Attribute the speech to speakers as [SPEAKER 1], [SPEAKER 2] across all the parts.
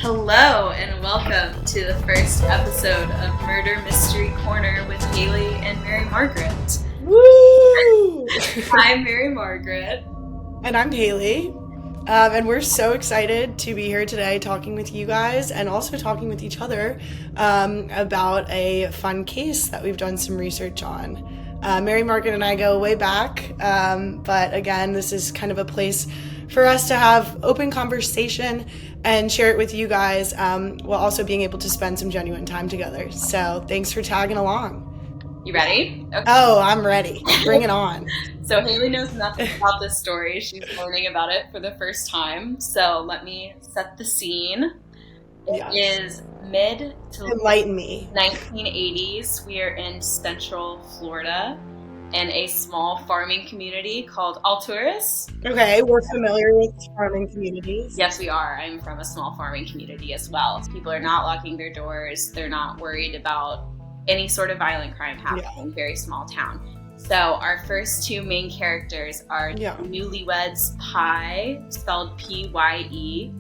[SPEAKER 1] Hello and welcome to the first episode of Murder Mystery Corner with Haley and Mary Margret.
[SPEAKER 2] Woo!
[SPEAKER 1] I'm Mary Margaret.
[SPEAKER 2] And I'm Haley. And we're so excited to be here today talking with you guys and also talking with each other about a fun case that we've done some research on. Mary Margaret and I go way back, but again, this is kind of a place for us to have open conversation and share it with you guys while also being able to spend some genuine time together. So thanks for tagging along.
[SPEAKER 1] You ready? Okay.
[SPEAKER 2] Oh, I'm ready. Bring it on.
[SPEAKER 1] So Haley knows nothing about this story. She's learning about it for the first time. So let me set the scene. It is mid to
[SPEAKER 2] Enlighten me.
[SPEAKER 1] 1980s. We are in Central Florida in a small farming community called Alturas.
[SPEAKER 2] Okay, we're familiar with farming communities.
[SPEAKER 1] Yes, we are. I'm from a small farming community as well. People are not locking their doors. They're not worried about any sort of violent crime happening. Very small town. So our first two main characters are newlyweds Pye, spelled P-Y-E,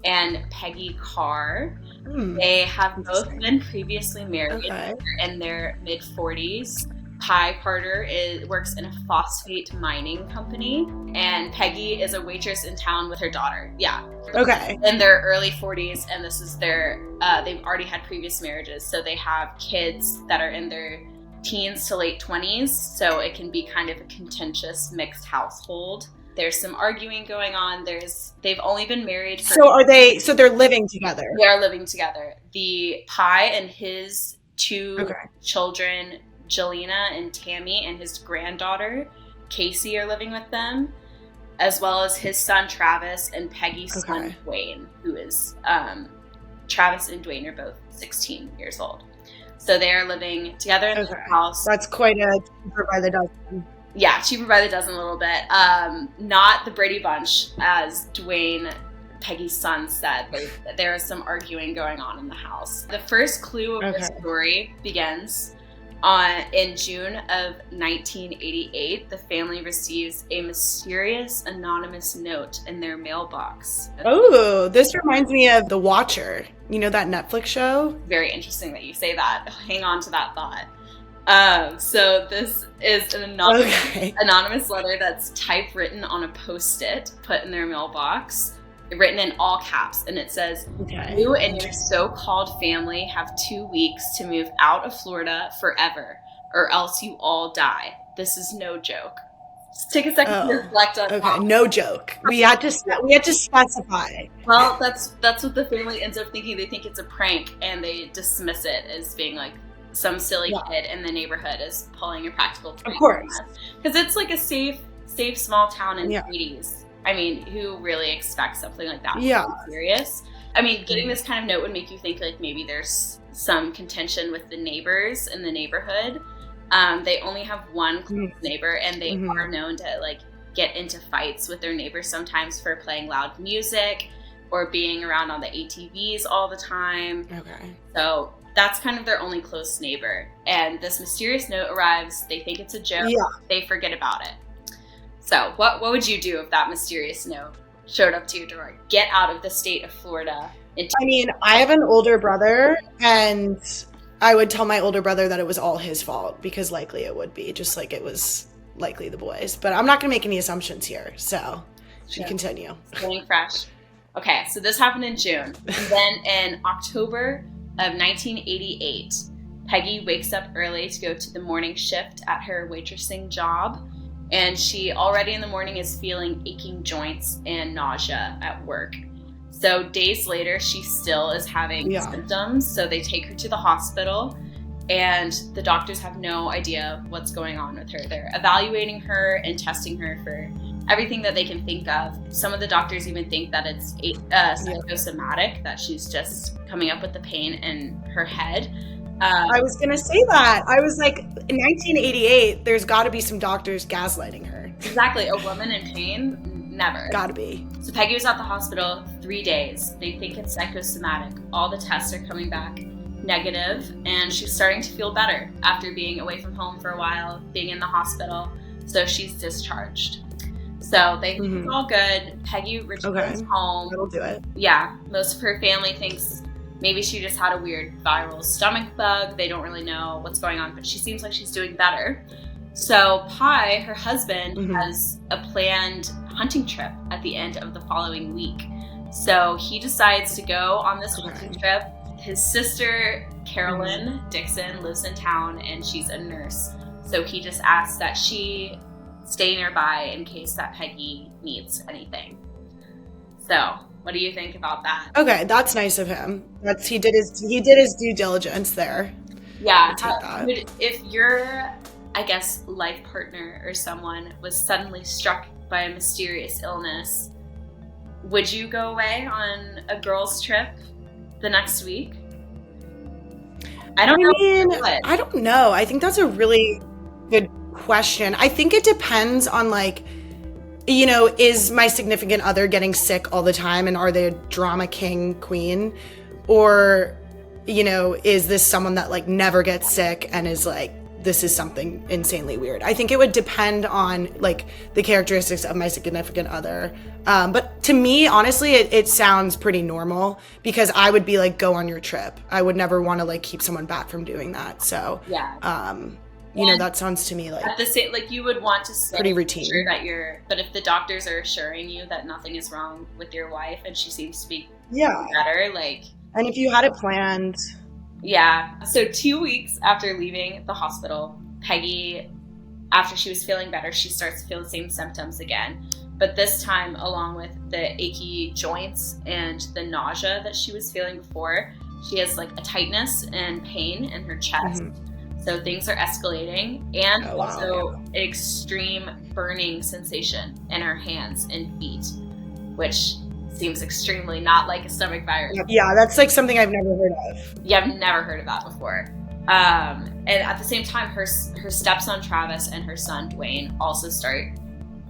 [SPEAKER 1] and Peggy Carr. They have both been previously married. They're in their mid-40s. Pye Carter works in a phosphate mining company, and Peggy is a waitress in town with her daughter. In their early 40s, and this is their they've already had previous marriages, so they have kids that are in their teens to late 20s, so it can be kind of a contentious mixed household. There's some arguing going on. They've only been married for...
[SPEAKER 2] So they're living together.
[SPEAKER 1] They are living together. The Pye and his two children, Jelena and Tammy, and his granddaughter, Casey, are living with them, as well as his son, Travis, and Peggy's son, Dwayne, who is... Travis and Dwayne are both 16 years old. So they are living together in the house.
[SPEAKER 2] That's quite a cheaper by the dozen.
[SPEAKER 1] Yeah, cheaper by the dozen a little bit. Not the Brady Bunch, as Dwayne, Peggy's son, said. There is some arguing going on in the house. The first clue of the story begins in June of 1988. The family receives a mysterious anonymous note in their mailbox.
[SPEAKER 2] Oh, this reminds me of The Watcher. You know that Netflix show?
[SPEAKER 1] Very interesting that you say that. Hang on to that thought. So this is an anonymous letter that's typewritten on a Post-it, put in their mailbox, written in all caps, and it says, "You and your so-called family have 2 weeks to move out of Florida forever, or else you all die. This is no joke." Just take a second to reflect on that.
[SPEAKER 2] No joke. We had to specify.
[SPEAKER 1] Well, that's what the family ends up thinking. They think it's a prank, and they dismiss it as being like some silly kid in the neighborhood is pulling a practical prank.
[SPEAKER 2] Of course.
[SPEAKER 1] Because it's like a safe small town in the 80s. I mean, who really expects something like that to be serious? I mean, getting this kind of note would make you think like maybe there's some contention with the neighbors in the neighborhood. They only have one close neighbor, and they are known to like get into fights with their neighbors sometimes for playing loud music or being around on the ATVs all the time. So that's kind of their only close neighbor. And this mysterious note arrives. They think it's a joke. They forget about it. So what would you do if that mysterious note showed up to your door? Get out of the state of Florida.
[SPEAKER 2] I have an older brother, and I would tell my older brother that it was all his fault, because likely it would be, just like it was likely the boys. But I'm not going to make any assumptions here, so you continue.
[SPEAKER 1] Going fresh. Okay, so this happened in June. And then in October of 1988, Peggy wakes up early to go to the morning shift at her waitressing job. And she already in the morning is feeling aching joints and nausea at work. So days later, she still is having symptoms. So they take her to the hospital, and the doctors have no idea what's going on with her. They're evaluating her and testing her for everything that they can think of. Some of the doctors even think that it's psychosomatic, that she's just coming up with the pain in her head.
[SPEAKER 2] I was going to say that. I was like, in 1988, there's got to be some doctors gaslighting her.
[SPEAKER 1] Exactly. A woman in pain? Never.
[SPEAKER 2] Gotta be.
[SPEAKER 1] So Peggy was at the hospital 3 days. They think it's psychosomatic. All the tests are coming back negative, and she's starting to feel better after being away from home for a while, being in the hospital. So she's discharged. So they think it's all good. Peggy returns home.
[SPEAKER 2] That'll do it.
[SPEAKER 1] Yeah, most of her family thinks maybe she just had a weird viral stomach bug. They don't really know what's going on, but she seems like she's doing better. So Pi, her husband, has a planned hunting trip at the end of the following week. So he decides to go on this hunting trip. His sister, Carolyn Dixon, lives in town and she's a nurse. So he just asks that she stay nearby in case that Peggy needs anything. So what do you think about that?
[SPEAKER 2] Okay, that's nice of him. He did his due diligence there.
[SPEAKER 1] Yeah. If your, I guess, life partner or someone was suddenly struck by a mysterious illness, would you go away on a girls' trip the next week? I don't know. I think that's a really good question. I think it depends on, like, you know, is my significant other getting sick all the time and are they a drama king queen? Or, you know, is this someone that, like, never gets sick and is like, this is something insanely weird? I think it would depend on, like, the characteristics of my significant other. But to me, honestly, it sounds pretty normal because I would be like, go on your trip. I would never want to, like, keep someone back from doing that. So, you know, that sounds to me like at the same, like, you would want to say
[SPEAKER 2] pretty routine.
[SPEAKER 1] Sure that but if the doctors are assuring you that nothing is wrong with your wife and she seems to be better, like,
[SPEAKER 2] and if you had it planned.
[SPEAKER 1] Yeah. So 2 weeks after leaving the hospital, Peggy, after she was feeling better, she starts to feel the same symptoms again. But this time, along with the achy joints and the nausea that she was feeling before, she has, like, a tightness and pain in her chest. So things are escalating, and an extreme burning sensation in her hands and feet, which seems extremely not like a stomach virus.
[SPEAKER 2] Yeah, that's, like, something I've never heard of.
[SPEAKER 1] Yeah, I've never heard of that before. And at the same time, her stepson Travis and her son Dwayne also start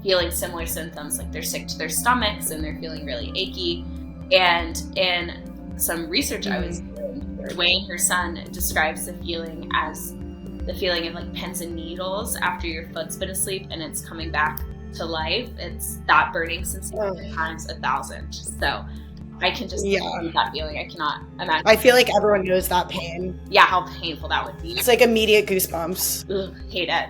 [SPEAKER 1] feeling similar symptoms, like they're sick to their stomachs and they're feeling really achy. And in some research I was doing, Dwayne, her son, describes the feeling as the feeling of, like, pins and needles after your foot's been asleep and it's coming back to life. It's that burning sensation times 1,000. So I can just see that feeling. I cannot imagine. I
[SPEAKER 2] feel like everyone knows that pain.
[SPEAKER 1] Yeah, how painful that would be.
[SPEAKER 2] It's like immediate goosebumps.
[SPEAKER 1] Ugh, hate it.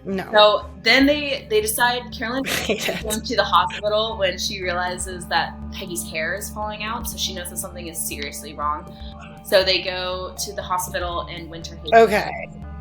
[SPEAKER 2] No.
[SPEAKER 1] So then they decide Carolyn goes to the hospital when she realizes that Peggy's hair is falling out, so she knows that something is seriously wrong. So they go to the hospital in Winter Haven.
[SPEAKER 2] Okay.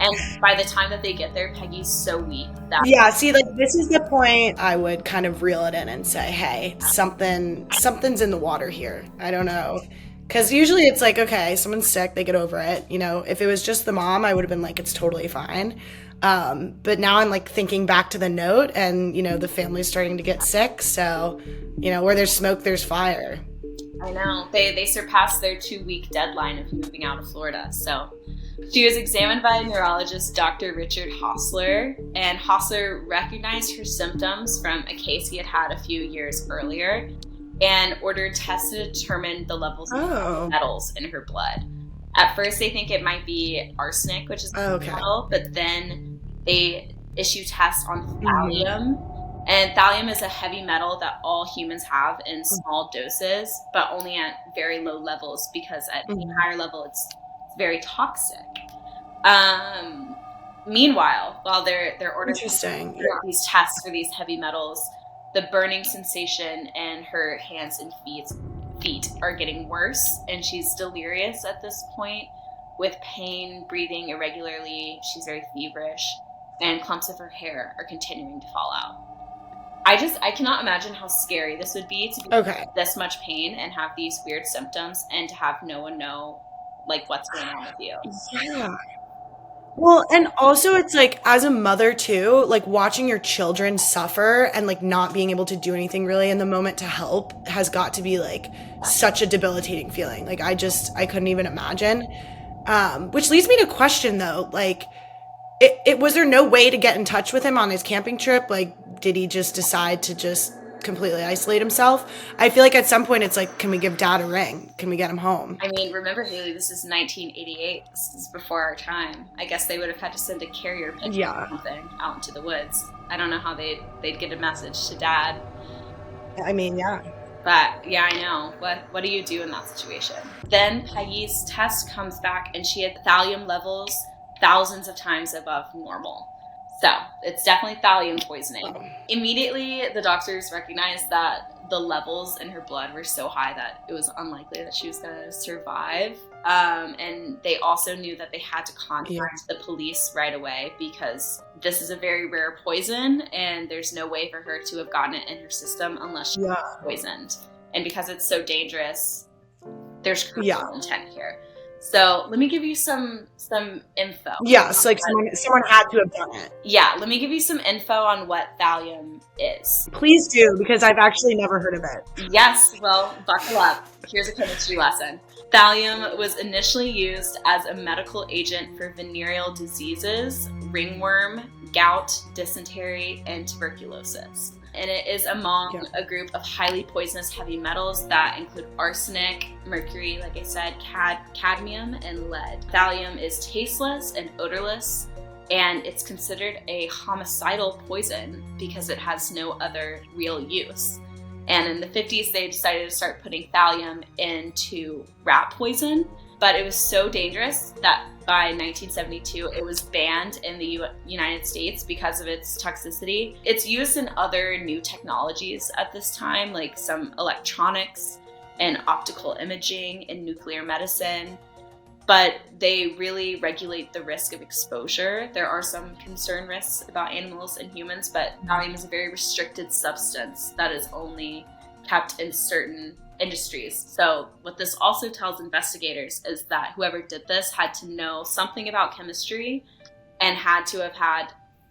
[SPEAKER 1] And by the time that they get there, Peggy's so weak that...
[SPEAKER 2] Yeah, see, like, this is the point I would kind of reel it in and say, hey, something's in the water here. I don't know. Because usually it's like, okay, someone's sick, they get over it. You know, if it was just the mom, I would have been like, it's totally fine. But now I'm, like, thinking back to the note and, you know, the family's starting to get sick. So, you know, where there's smoke, there's fire.
[SPEAKER 1] I know. They surpassed their 2-week deadline of moving out of Florida. So she was examined by neurologist Dr. Richard Hostler, and Hostler recognized her symptoms from a case he had had a few years earlier and ordered tests to determine the levels of metals in her blood. At first, they think it might be arsenic, which is a metal, but then they issue tests on thallium. And thallium is a heavy metal that all humans have in small doses, but only at very low levels because at a higher level, it's very toxic. Meanwhile, while they're ordering these tests for these heavy metals, the burning sensation in her hands and feet are getting worse, and she's delirious at this point with pain, breathing irregularly. She's very feverish, and clumps of her hair are continuing to fall out. I cannot imagine how scary this would be to be in this much pain and have these weird symptoms and to have no one know, like, what's going on with you.
[SPEAKER 2] Yeah. Well, and also it's like, as a mother too, like, watching your children suffer and, like, not being able to do anything really in the moment to help has got to be, like, such a debilitating feeling. Like, I couldn't even imagine. Which leads me to question though, like, it was there no way to get in touch with him on his camping trip? Like, did he just decide to just completely isolate himself. I feel like at some point it's like, can we give dad a ring? Can we get him home?
[SPEAKER 1] I mean, remember, Haley, this is 1988. This is before our time. I guess they would have had to send a carrier pigeon or something out into the woods. I don't know how they'd get a message to dad.
[SPEAKER 2] I mean, yeah.
[SPEAKER 1] But yeah, I know. What do you do in that situation? Then Peggy's test comes back and she had thallium levels thousands of times above normal. So it's definitely thallium poisoning.
[SPEAKER 2] Oh.
[SPEAKER 1] Immediately, the doctors recognized that the levels in her blood were so high that it was unlikely that she was going to survive. And they also knew that they had to contact the police right away because this is a very rare poison and there's no way for her to have gotten it in her system unless she was poisoned. And because it's so dangerous, there's criminal intent here. So let me give you some info.
[SPEAKER 2] Yeah, so like someone had to have done it.
[SPEAKER 1] Yeah, let me give you some info on what thallium is.
[SPEAKER 2] Please do, because I've actually never heard of it.
[SPEAKER 1] Yes, well, buckle up. Here's a chemistry lesson. Thallium was initially used as a medical agent for venereal diseases, ringworm, gout, dysentery, and tuberculosis. And it is among a group of highly poisonous heavy metals that include arsenic, mercury, like I said, cadmium, and lead. Thallium is tasteless and odorless, and it's considered a homicidal poison because it has no other real use. And in the 50s, they decided to start putting thallium into rat poison, but it was so dangerous that by 1972, it was banned in the United States because of its toxicity. It's used in other new technologies at this time, like some electronics and optical imaging and nuclear medicine, but they really regulate the risk of exposure. There are some concern risks about animals and humans, but thallium is a very restricted substance that is only kept in certain industries. So what this also tells investigators is that whoever did this had to know something about chemistry and had to have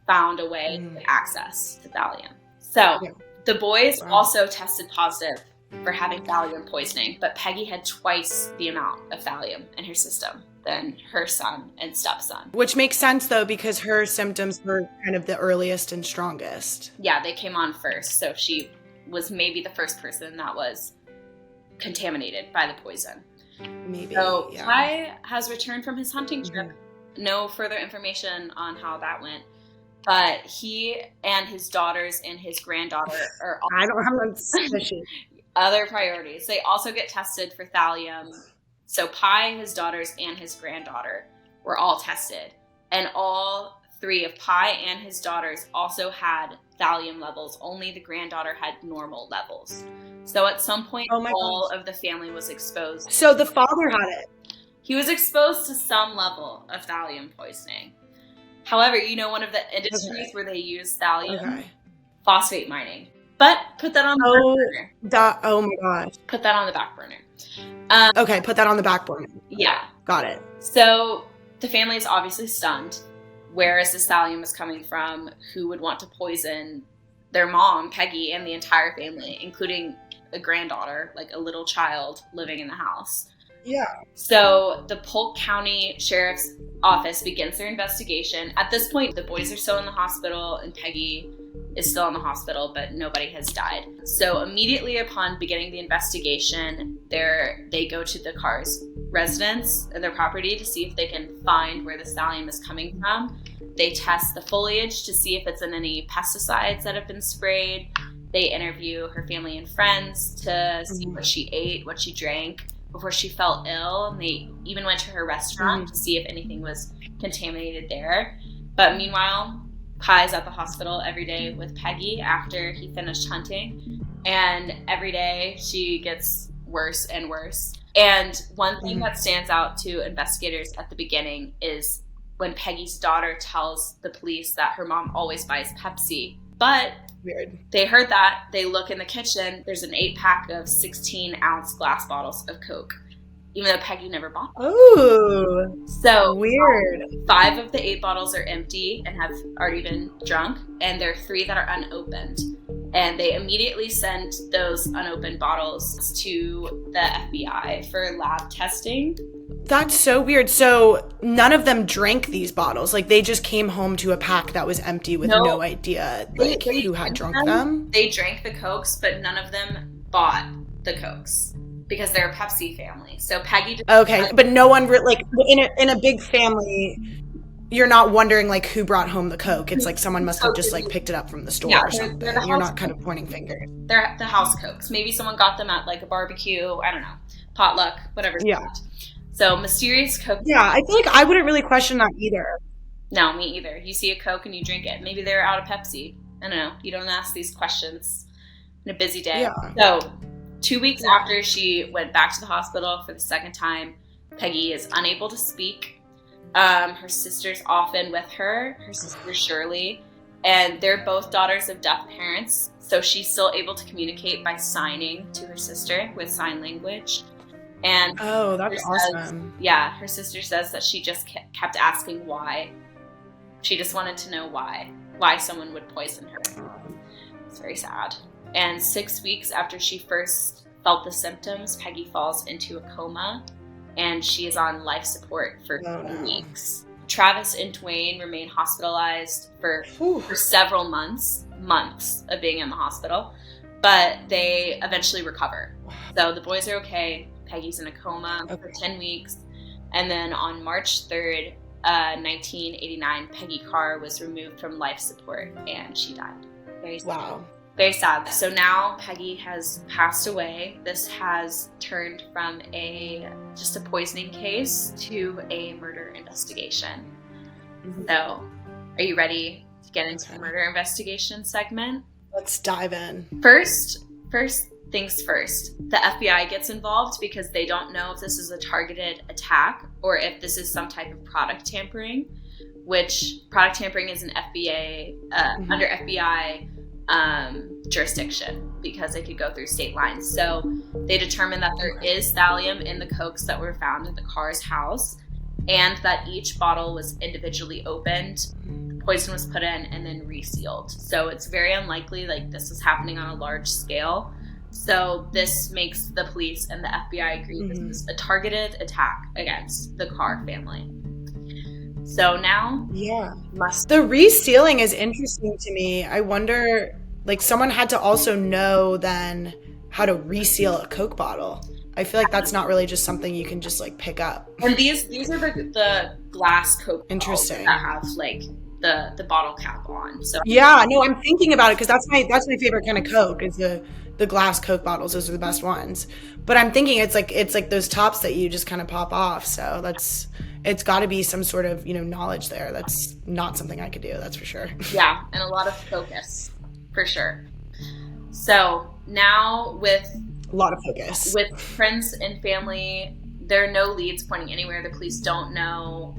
[SPEAKER 1] found a way to get access to thallium. So the boys also tested positive for having thallium poisoning, but Peggy had twice the amount of thallium in her system than her son and stepson.
[SPEAKER 2] Which makes sense though, because her symptoms were kind of the earliest and strongest.
[SPEAKER 1] Yeah, they came on first, so she was maybe the first person that was contaminated by the poison.
[SPEAKER 2] Maybe.
[SPEAKER 1] So Pi has returned from his hunting trip. No further information on how that went, but he and his daughters and his granddaughter are
[SPEAKER 2] I don't have suspicion.
[SPEAKER 1] Other priorities. They also get tested for thallium. So Pi, his daughters, and his granddaughter were all tested, and all three of Pi and his daughters also had thallium levels. Only the granddaughter had normal levels. So at some point, all of the family was exposed.
[SPEAKER 2] So the father had it.
[SPEAKER 1] He was exposed to some level of thallium poisoning. However, one of the industries where they use thallium, phosphate mining. But put that on the back burner.
[SPEAKER 2] Oh my gosh.
[SPEAKER 1] Put that on the back burner.
[SPEAKER 2] Okay, put that on the back burner.
[SPEAKER 1] Yeah.
[SPEAKER 2] Got it.
[SPEAKER 1] So the family is obviously stunned. Where is this thallium is coming from? Who would want to poison their mom, Peggy, and the entire family, including a granddaughter, like a little child living in the house?
[SPEAKER 2] Yeah.
[SPEAKER 1] So the Polk County Sheriff's Office begins their investigation. At this point, the boys are still in the hospital and Peggy is still in the hospital, but nobody has died. So immediately upon beginning the investigation, they go to the Carr's residence and their property to see if they can find where the thallium is coming from. They test the foliage to see if it's in any pesticides that have been sprayed. They interview her family and friends to see what she ate, what she drank before she fell ill. And they even went to her restaurant to see if anything was contaminated there. But meanwhile, Pi's at the hospital every day with Peggy after he finished hunting. And every day she gets worse and worse. And one thing that stands out to investigators at the beginning is when Peggy's daughter tells the police that her mom always buys Pepsi. But
[SPEAKER 2] weird.
[SPEAKER 1] They heard that. They look in the kitchen. There's an 8-pack of 16-ounce glass bottles of Coke, even though Peggy never bought them.
[SPEAKER 2] Oh,
[SPEAKER 1] so
[SPEAKER 2] weird.
[SPEAKER 1] 5 of the 8 bottles are empty and have already been drunk, and there are 3 that are unopened. And they immediately sent those unopened bottles to the FBI for lab testing.
[SPEAKER 2] That's so weird. So none of them drank these bottles. Like, they just came home to a pack that was empty with no idea like who had drunk them.
[SPEAKER 1] They drank the Cokes, but none of them bought the Cokes because they're a Pepsi family. So Peggy just
[SPEAKER 2] okay, but no one like in a big family, you're not wondering like who brought home the Coke. It's like someone must have just like picked it up from the store or something. You're not kind of pointing fingers.
[SPEAKER 1] They're the house Cokes. Maybe someone got them at like a barbecue. I don't know, potluck, whatever.
[SPEAKER 2] Yeah.
[SPEAKER 1] So mysterious Coke.
[SPEAKER 2] Yeah, I feel like I wouldn't really question that either.
[SPEAKER 1] No, me either. You see a Coke and you drink it. Maybe they're out of Pepsi. I don't know. You don't ask these questions in a busy day.
[SPEAKER 2] Yeah.
[SPEAKER 1] So 2 weeks after she went back to the hospital for the second time, Peggy is unable to speak. Her sister's often with her sister Shirley, and they're both daughters of deaf parents. So she's still able to communicate by signing to her sister with sign language. And
[SPEAKER 2] that's awesome.
[SPEAKER 1] Her sister says that she just kept asking why. She just wanted to know why someone would poison her. It's very sad. And 6 weeks after she first felt the symptoms, Peggy falls into a coma, and she is on life support for 2 weeks. Travis and Dwayne remain hospitalized for several months of being in the hospital, but they eventually recover. So the boys are okay. Peggy's in a coma for 10 weeks. And then on March 3rd, 1989, Peggy Carr was removed from life support and she died. Very sad.
[SPEAKER 2] Wow.
[SPEAKER 1] Very sad. So now Peggy has passed away. This has turned from just a poisoning case to a murder investigation. Mm-hmm. So are you ready to get into the murder investigation segment?
[SPEAKER 2] Let's dive in.
[SPEAKER 1] First things first, the FBI gets involved because they don't know if this is a targeted attack or if this is some type of product tampering, which product tampering is an under FBI jurisdiction because it could go through state lines. So they determined that there is thallium in the Cokes that were found in the Carr's house and that each bottle was individually opened, poison was put in, and then resealed. So it's very unlikely like this was happening on a large scale. So this makes the police and the FBI agree this is a targeted attack against the Carr family. So now,
[SPEAKER 2] the resealing is interesting to me. I wonder, like, someone had to also know then how to reseal a Coke bottle. I feel like that's not really just something you can just like pick up.
[SPEAKER 1] And these are the glass Coke bottles that have like the bottle cap on. So
[SPEAKER 2] yeah, no, I'm thinking about it because that's my favorite kind of Coke is the glass Coke bottles. Those are the best ones. But I'm thinking it's like those tops that you just kind of pop off. So it's got to be some sort of knowledge there. That's not something I could do. That's for sure.
[SPEAKER 1] Yeah, and a lot of focus for sure. So now with
[SPEAKER 2] a lot of focus
[SPEAKER 1] with friends and family, there are no leads pointing anywhere. The police don't know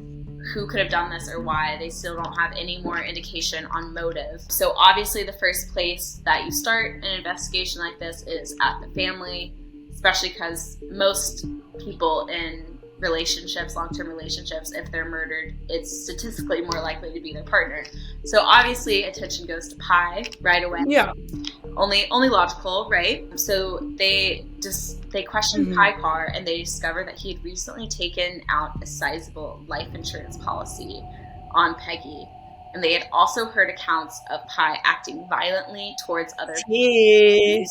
[SPEAKER 1] who could have done this or why. They still don't have any more indication on motive. So obviously the first place that you start an investigation like this is at the family, especially because most people in relationships, long-term relationships, if they're murdered, it's statistically more likely to be their partner. So obviously attention goes to Pye right away.
[SPEAKER 2] Yeah.
[SPEAKER 1] Only logical, right? So they questioned Pye Carr and they discovered that he had recently taken out a sizable life insurance policy on Peggy. And they had also heard accounts of Pye acting violently towards other people.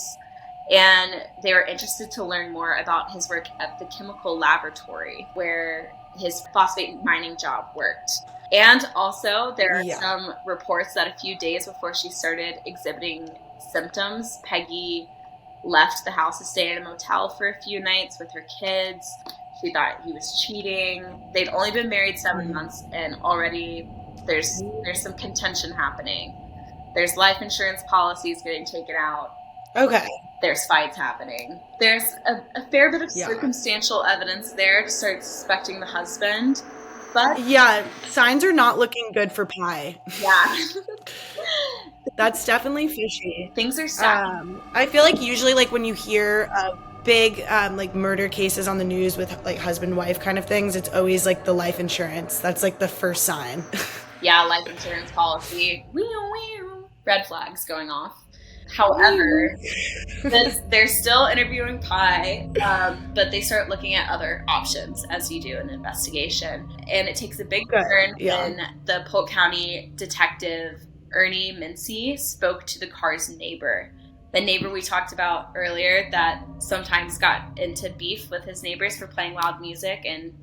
[SPEAKER 1] And they were interested to learn more about his work at the chemical laboratory where his phosphate mining job worked. And also there are some reports that a few days before she started exhibiting symptoms, Peggy left the house to stay at a motel for a few nights with her kids. She thought he was cheating. They'd only been married 7 months and already there's some contention happening. There's life insurance policies getting taken out.
[SPEAKER 2] Okay.
[SPEAKER 1] There's fights happening. There's a fair bit of circumstantial evidence there to start suspecting the husband. But
[SPEAKER 2] signs are not looking good for Pye.
[SPEAKER 1] Yeah.
[SPEAKER 2] That's definitely fishy.
[SPEAKER 1] Things are sad.
[SPEAKER 2] I feel like usually like when you hear big like murder cases on the news with like husband-wife kind of things, it's always like the life insurance. That's like the first sign.
[SPEAKER 1] Yeah, life insurance policy. Red flags going off. However, they're still interviewing Pi, but they start looking at other options, as you do in an investigation. And it takes a big turn when the Polk County detective Ernie Mincy spoke to the car's neighbor. The neighbor we talked about earlier that sometimes got into beef with his neighbors for playing loud music and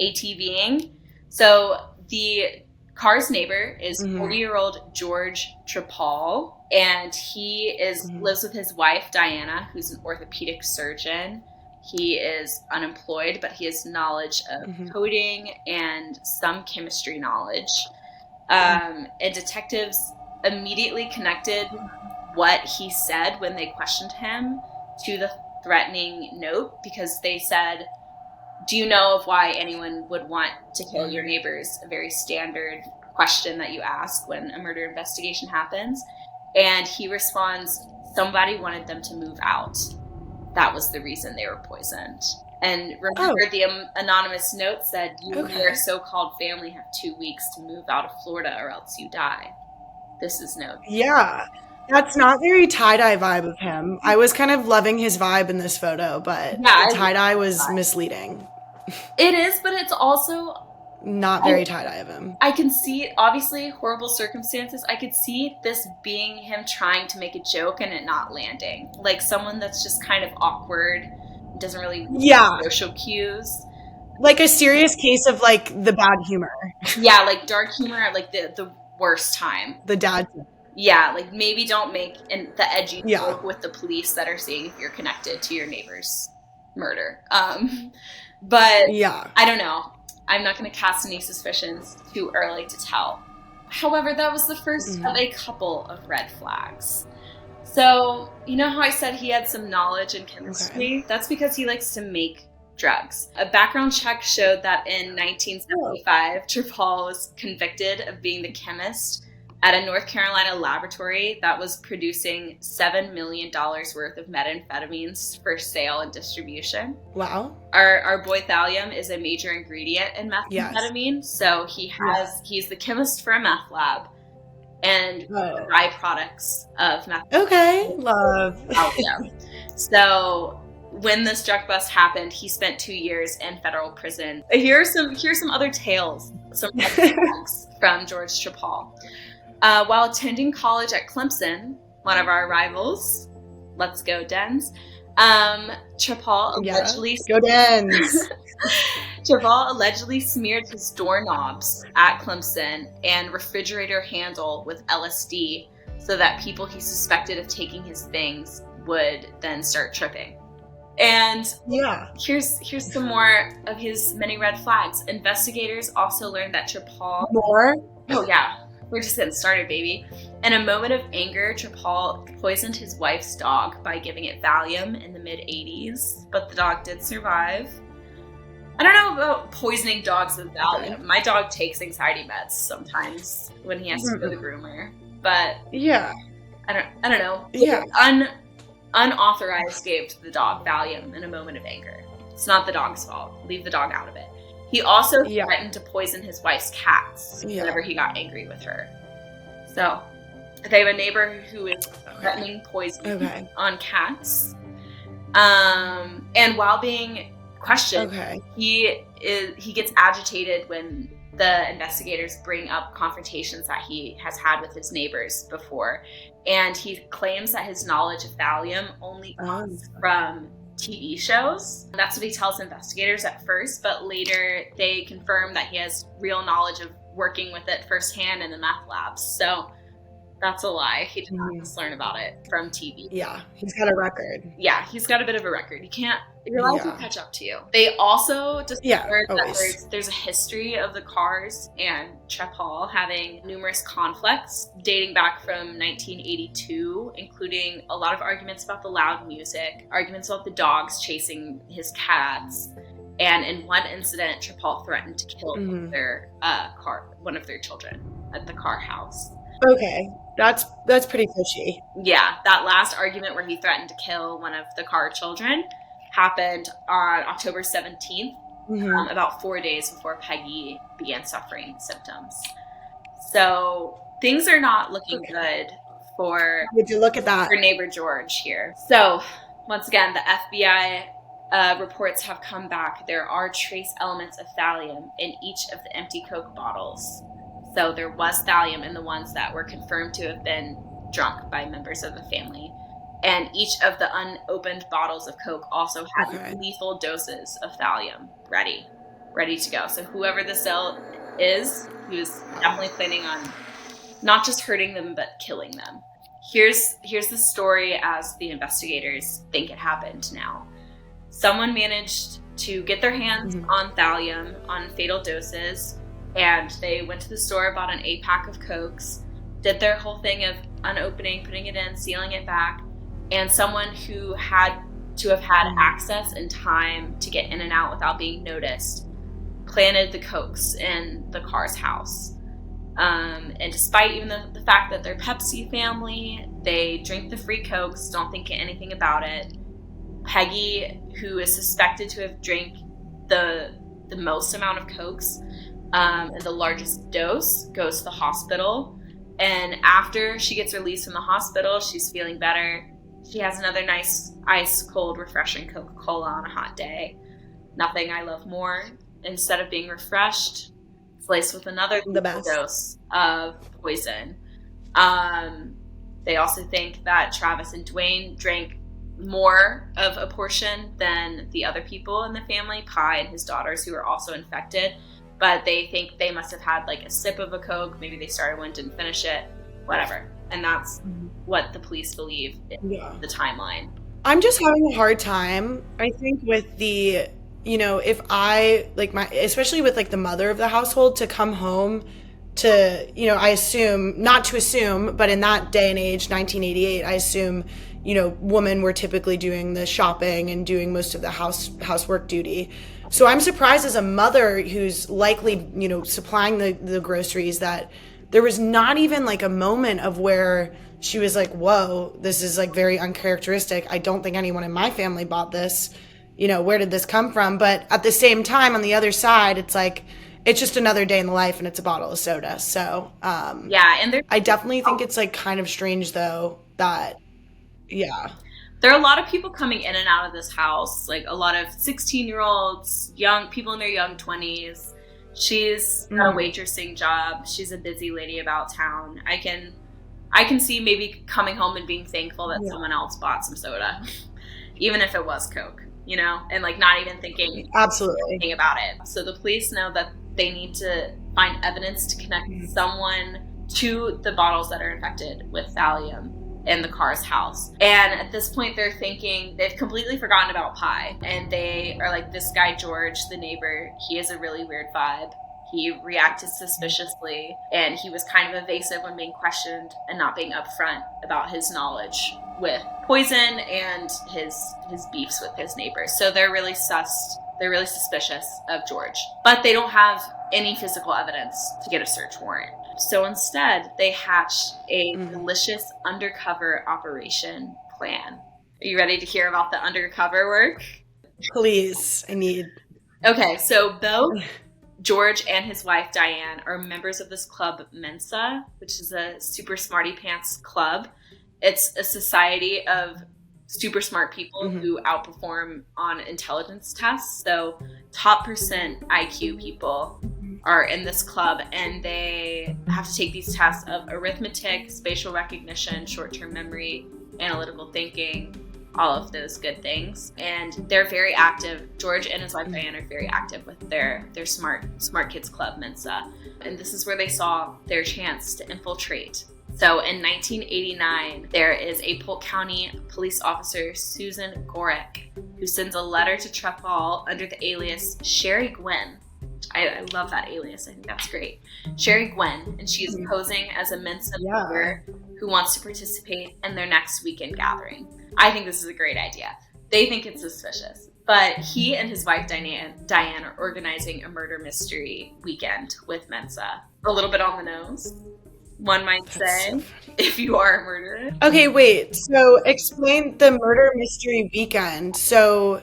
[SPEAKER 1] ATVing. So the car's neighbor is 40-year-old George Trepal, and he lives with his wife, Diana, who's an orthopedic surgeon. He is unemployed, but he has knowledge of coding and some chemistry knowledge. And detectives immediately connected what he said when they questioned him to the threatening note, because they said, do you know of why anyone would want to kill your neighbors? A very standard question that you ask when a murder investigation happens. And he responds, somebody wanted them to move out. That was the reason they were poisoned. And remember, the anonymous note said, you and your so-called family have 2 weeks to move out of Florida or else you die. This is no.
[SPEAKER 2] Yeah. That's not very tie-dye vibe of him. I was kind of loving his vibe in this photo, but the tie-dye was misleading.
[SPEAKER 1] It is, but it's also
[SPEAKER 2] not very tie-dye of him.
[SPEAKER 1] I can see, obviously, horrible circumstances. I could see this being him trying to make a joke and it not landing. Like someone that's just kind of awkward, doesn't really social cues.
[SPEAKER 2] Like a serious case of like the bad humor.
[SPEAKER 1] Yeah, like dark humor at like the worst time.
[SPEAKER 2] The dad.
[SPEAKER 1] Yeah, like maybe don't make the edgy joke with the police that are seeing if you're connected to your neighbor's murder. But I don't know. I'm not going to cast any suspicions too early to tell. However, that was the first of a couple of red flags. So, you know how I said he had some knowledge in chemistry? Okay. That's because he likes to make drugs. A background check showed that in 1975, Trepal was convicted of being the chemist at a North Carolina laboratory that was producing $7 million worth of methamphetamines for sale and distribution.
[SPEAKER 2] Wow.
[SPEAKER 1] Our boy Thallium is a major ingredient in methamphetamine, so he's the chemist for a meth lab and the byproducts of methamphetamine.
[SPEAKER 2] Okay, love.
[SPEAKER 1] So when this drug bust happened, he spent 2 years in federal prison. Here's some other tales, some red flags from George Trepal. While attending college at Clemson, one of our rivals, let's go Dens, Trepal allegedly
[SPEAKER 2] go Dens.
[SPEAKER 1] Trepal allegedly smeared his doorknobs at Clemson and refrigerator handle with LSD so that people he suspected of taking his things would then start tripping. And here's some more of his many red flags. Investigators also learned that Trepal...
[SPEAKER 2] More?
[SPEAKER 1] Oh, yeah. We're just getting started, baby. In a moment of anger, Trepal poisoned his wife's dog by giving it Valium in the mid-'80s, but the dog did survive. I don't know about poisoning dogs with Valium. My dog takes anxiety meds sometimes when he has to go to the groomer, but I don't know.
[SPEAKER 2] Yeah.
[SPEAKER 1] Unauthorized gave the dog Valium in a moment of anger. It's not the dog's fault. Leave the dog out of it. He also threatened to poison his wife's cats whenever he got angry with her. So, they have a neighbor who is threatening poison on cats. And while being questioned, he gets agitated when the investigators bring up confrontations that he has had with his neighbors before. And he claims that his knowledge of Valium only comes from TV shows. That's what he tells investigators at first, but later they confirm that he has real knowledge of working with it firsthand in the meth labs. So that's a lie. He did not just learn about it from TV.
[SPEAKER 2] Yeah, he's got a record.
[SPEAKER 1] Yeah, he's got a bit of a record. Your life will catch up to you. They also discovered that there's a history of the cars and Trepal having numerous conflicts dating back from 1982, including a lot of arguments about the loud music, arguments about the dogs chasing his cats, and in one incident, Trepal threatened to kill one of their children at the car house.
[SPEAKER 2] Okay, that's pretty fishy.
[SPEAKER 1] Yeah, that last argument where he threatened to kill one of the car children happened on October 17th, about 4 days before Peggy began suffering symptoms. So things are not looking good for
[SPEAKER 2] Would you look at that?
[SPEAKER 1] For neighbor George here. So once again, the FBI reports have come back. There are trace elements of thallium in each of the empty Coke bottles. So there was thallium in the ones that were confirmed to have been drunk by members of the family. And each of the unopened bottles of Coke also had lethal doses of thallium ready to go. So whoever the cell is, he was definitely planning on not just hurting them, but killing them. Here's the story as the investigators think it happened now. Someone managed to get their hands on thallium, on fatal doses, and they went to the store, bought an 8-pack of Cokes, did their whole thing of unopening, putting it in, sealing it back, and someone who had to have had access and time to get in and out without being noticed planted the Cokes in the Carr's house. And despite even the fact that they're Pepsi family, they drink the free Cokes, don't think anything about it. Peggy, who is suspected to have drank the most amount of Cokes and the largest dose, goes to the hospital. And after she gets released from the hospital, she's feeling better. She has another nice ice cold, refreshing Coca-Cola on a hot day. Nothing I love more. Instead of being refreshed, it's laced with another dose of poison. They also think that Travis and Dwayne drank more of a portion than the other people in the family, Pi and his daughters, who were also infected. But they think they must have had like a sip of a Coke. Maybe they started one, didn't finish it, whatever. And that's what the police believe in the timeline.
[SPEAKER 2] I'm just having a hard time, I think, with the, if I, especially with like the mother of the household, to come home to, I assume, not to assume, but in that day and age, 1988, I assume, women were typically doing the shopping and doing most of the housework duty. So I'm surprised as a mother who's likely, supplying the groceries, that there was not even like a moment of where she was like, whoa, this is like very uncharacteristic. I don't think anyone in my family bought this. Where did this come from? But at the same time, on the other side, it's like, it's just another day in the life and it's a bottle of soda. So,
[SPEAKER 1] and
[SPEAKER 2] I definitely think it's like kind of strange though that,
[SPEAKER 1] there are a lot of people coming in and out of this house, like a lot of 16-year-olds, young people in their young 20s. She's got a waitressing job. She's a busy lady about town. I can see maybe coming home and being thankful that someone else bought some soda, even if it was Coke, and like not even thinking anything about it. So the police know that they need to find evidence to connect someone to the bottles that are infected with thallium in the Carr's house. And at this point, they're thinking they've completely forgotten about Pi. And they are like, this guy, George, the neighbor, he has a really weird vibe. He reacted suspiciously, and he was kind of evasive when being questioned and not being upfront about his knowledge with poison and his beefs with his neighbors. So they're really suspicious of George. But they don't have any physical evidence to get a search warrant. So instead, they hatched a malicious undercover operation plan. Are you ready to hear about the undercover work?
[SPEAKER 2] Please, I need.
[SPEAKER 1] Okay, so both George and his wife, Diane, are members of this club, Mensa, which is a super smarty pants club. It's a society of super smart people who outperform on intelligence tests. So top percent IQ people are in this club, and they have to take these tests of arithmetic, spatial recognition, short-term memory, analytical thinking, all of those good things. And they're very active. George and his wife Diane are very active with their smart kids club, Mensa. And this is where they saw their chance to infiltrate. So in 1989, there is a Polk County police officer, Susan Gorek, who sends a letter to Trepal under the alias Sherry Gwen. I love that alias. I think that's great. Sherry Gwen, and she's posing as a Mensa member who wants to participate in their next weekend gathering. I think this is a great idea. They think it's suspicious. But he and his wife, Diane, are organizing a murder mystery weekend with Mensa. A little bit on the nose, one might say, if you are a murderer.
[SPEAKER 2] Okay, wait. So explain the murder mystery weekend. So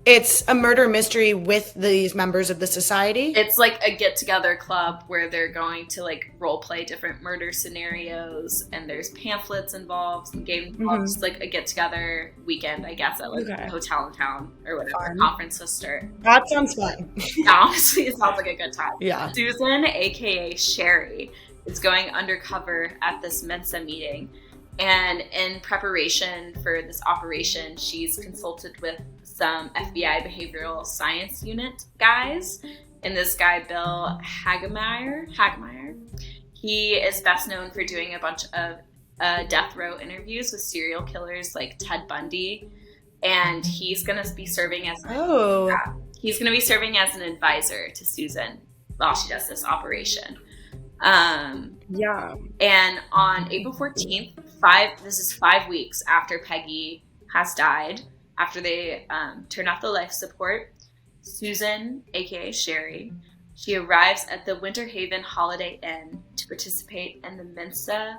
[SPEAKER 2] It's a murder mystery with these members of the society.
[SPEAKER 1] It's like a get-together club where they're going to like role play different murder scenarios, and there's pamphlets involved, some games involved. It's like a get-together weekend, I guess, at like a hotel in town or whatever conference sister.
[SPEAKER 2] That sounds fun.
[SPEAKER 1] Yeah, honestly, it sounds like a good time.
[SPEAKER 2] Yeah.
[SPEAKER 1] Susan, aka Sherry, is going undercover at this Mensa meeting. And in preparation for this operation, she's consulted with some FBI behavioral science unit guys. And this guy, Bill Hagemeyer, he is best known for doing a bunch of death row interviews with serial killers like Ted Bundy. And he's going to be serving as he's going to be serving as an advisor to Susan while she does this operation. And on April 14th, this is 5 weeks after Peggy has died, after they turn off the life support, Susan, aka Sherry, she arrives at the Winter Haven Holiday Inn to participate in the Mensa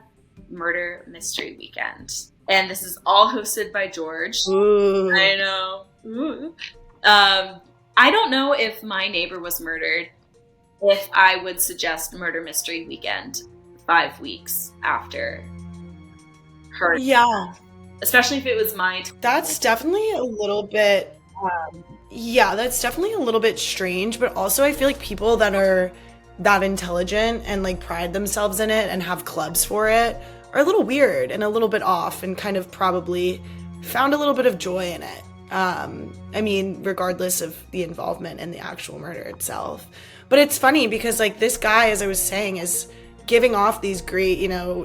[SPEAKER 1] Murder Mystery Weekend. And this is all hosted by George.
[SPEAKER 2] Ooh.
[SPEAKER 1] I know. Ooh. I don't know if my neighbor was murdered, if I would suggest Murder Mystery Weekend 5 weeks after her.
[SPEAKER 2] Yeah.
[SPEAKER 1] Especially if it was mine.
[SPEAKER 2] That's definitely a little bit, that's definitely a little bit strange, but also I feel like people that are that intelligent and like pride themselves in it and have clubs for it are a little weird and a little bit off and kind of probably found a little bit of joy in it. I mean, regardless of the involvement in the actual murder itself. But it's funny because like this guy, as I was saying, is giving off these great,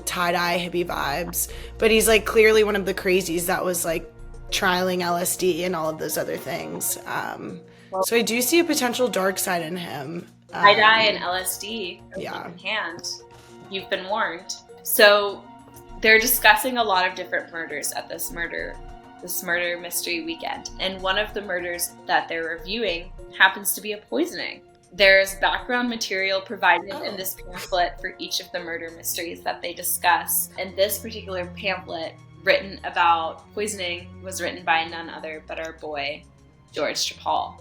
[SPEAKER 2] tie-dye hippie vibes, but he's like clearly one of the crazies that was like trialing LSD and all of those other things. So I do see a potential dark side in him.
[SPEAKER 1] Tie-dye and LSD in hand. You've been warned. So they're discussing a lot of different murders at this murder mystery weekend. And one of the murders that they're reviewing happens to be a poisoning. There's background material provided in this pamphlet for each of the murder mysteries that they discuss. And this particular pamphlet written about poisoning was written by none other but our boy, George Trepal.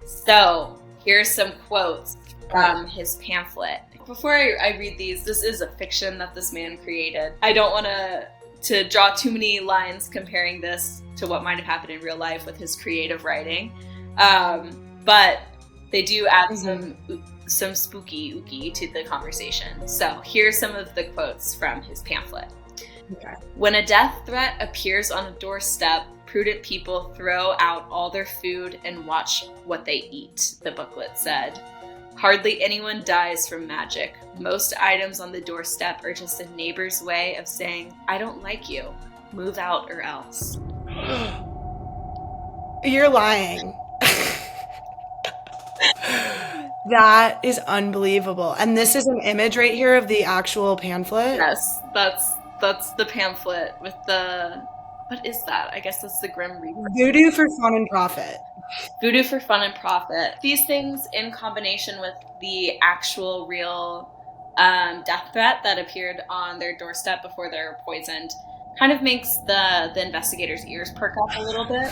[SPEAKER 1] So here's some quotes from his pamphlet. Before I read these, this is a fiction that this man created. I don't want to draw too many lines comparing this to what might have happened in real life with his creative writing. But they do add some spooky ooky to the conversation. So here's some of the quotes from his pamphlet. Okay. When a death threat appears on a doorstep, prudent people throw out all their food and watch what they eat, the booklet said. Hardly anyone dies from magic. Most items on the doorstep are just a neighbor's way of saying, I don't like you. Move out or else.
[SPEAKER 2] You're lying. That is unbelievable. And this is an image right here of the actual pamphlet?
[SPEAKER 1] Yes, that's the pamphlet with the... What is that? I guess that's the Grim Reaper.
[SPEAKER 2] Voodoo for fun and profit.
[SPEAKER 1] Voodoo for fun and profit. These things, in combination with the actual real death threat that appeared on their doorstep before they were poisoned, kind of makes the investigator's ears perk up a little bit.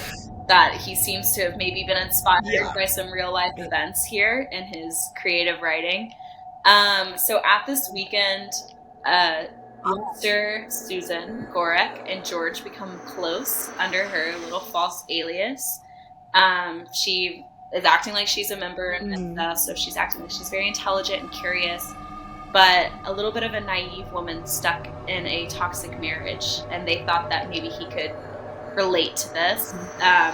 [SPEAKER 1] That he seems to have maybe been inspired by some real life events here in his creative writing. So at this weekend, Officer Susan Gorek and George become close under her little false alias. She is acting like she's a member and stuff, so she's acting like she's very intelligent and curious, but a little bit of a naive woman stuck in a toxic marriage, and they thought that maybe he could relate to this,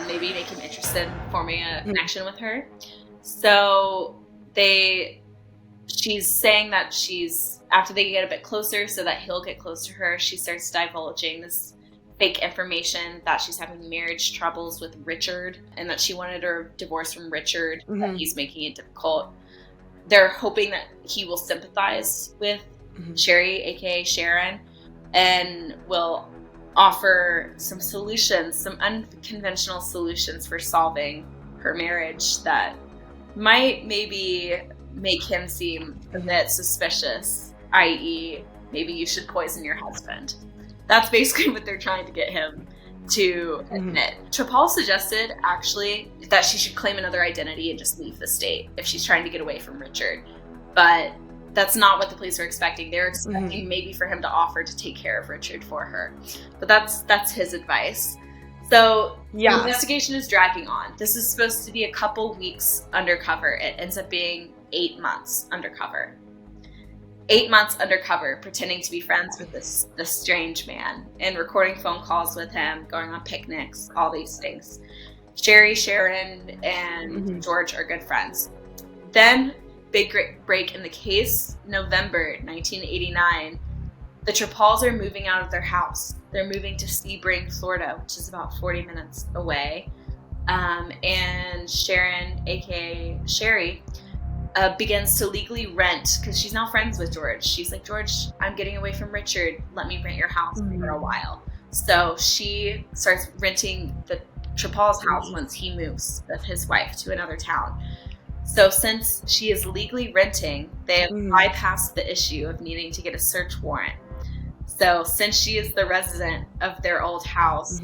[SPEAKER 1] maybe make him interested in forming a connection with her. So she's saying that after they get a bit closer so that he'll get close to her, she starts divulging this fake information that she's having marriage troubles with Richard and that she wanted her divorce from Richard, that he's making it difficult. They're hoping that he will sympathize with Sherry, aka Sharon, and will offer some solutions, some unconventional solutions for solving her marriage that might maybe make him seem a bit suspicious, i.e., maybe you should poison your husband. That's basically what they're trying to get him to admit. Trepal suggested, actually, that she should claim another identity and just leave the state if she's trying to get away from Richard. But that's not what the police were expecting. They were expecting maybe for him to offer to take care of Richard for her. But that's his advice. So the investigation is dragging on. This is supposed to be a couple weeks undercover. It ends up being 8 months undercover. 8 months undercover, pretending to be friends with this strange man and recording phone calls with him, going on picnics, all these things. Sherry, Sharon, and George are good friends. Then, big break in the case, November 1989. The Trepals are moving out of their house. They're moving to Sebring, Florida, which is about 40 minutes away. And Sharon, aka Sherry, begins to legally rent, because she's now friends with George. She's like, George, I'm getting away from Richard. Let me rent your house for a while. So she starts renting the Trepal's house once he moves with his wife to another town. So since she is legally renting, they have bypassed the issue of needing to get a search warrant. So since she is the resident of their old house,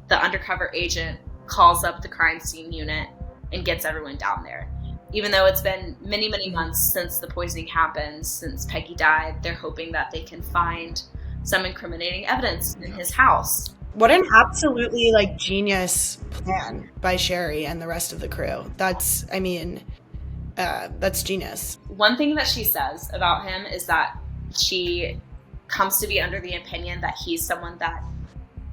[SPEAKER 1] the undercover agent calls up the crime scene unit and gets everyone down there. Even though it's been many, many months since the poisoning happened, since Peggy died, they're hoping that they can find some incriminating evidence in his house.
[SPEAKER 2] What an absolutely genius plan by Sherry and the rest of the crew. That's genius.
[SPEAKER 1] One thing that she says about him is that she comes to be under the opinion that he's someone that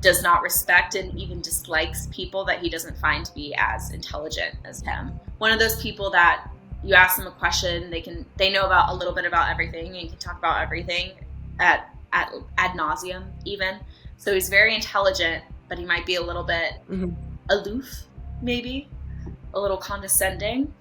[SPEAKER 1] does not respect and even dislikes people that he doesn't find to be as intelligent as him. One of those people that you ask them a question, they know about a little bit about everything and can talk about everything ad nauseum even. So he's very intelligent, but he might be a little bit aloof, maybe a little condescending.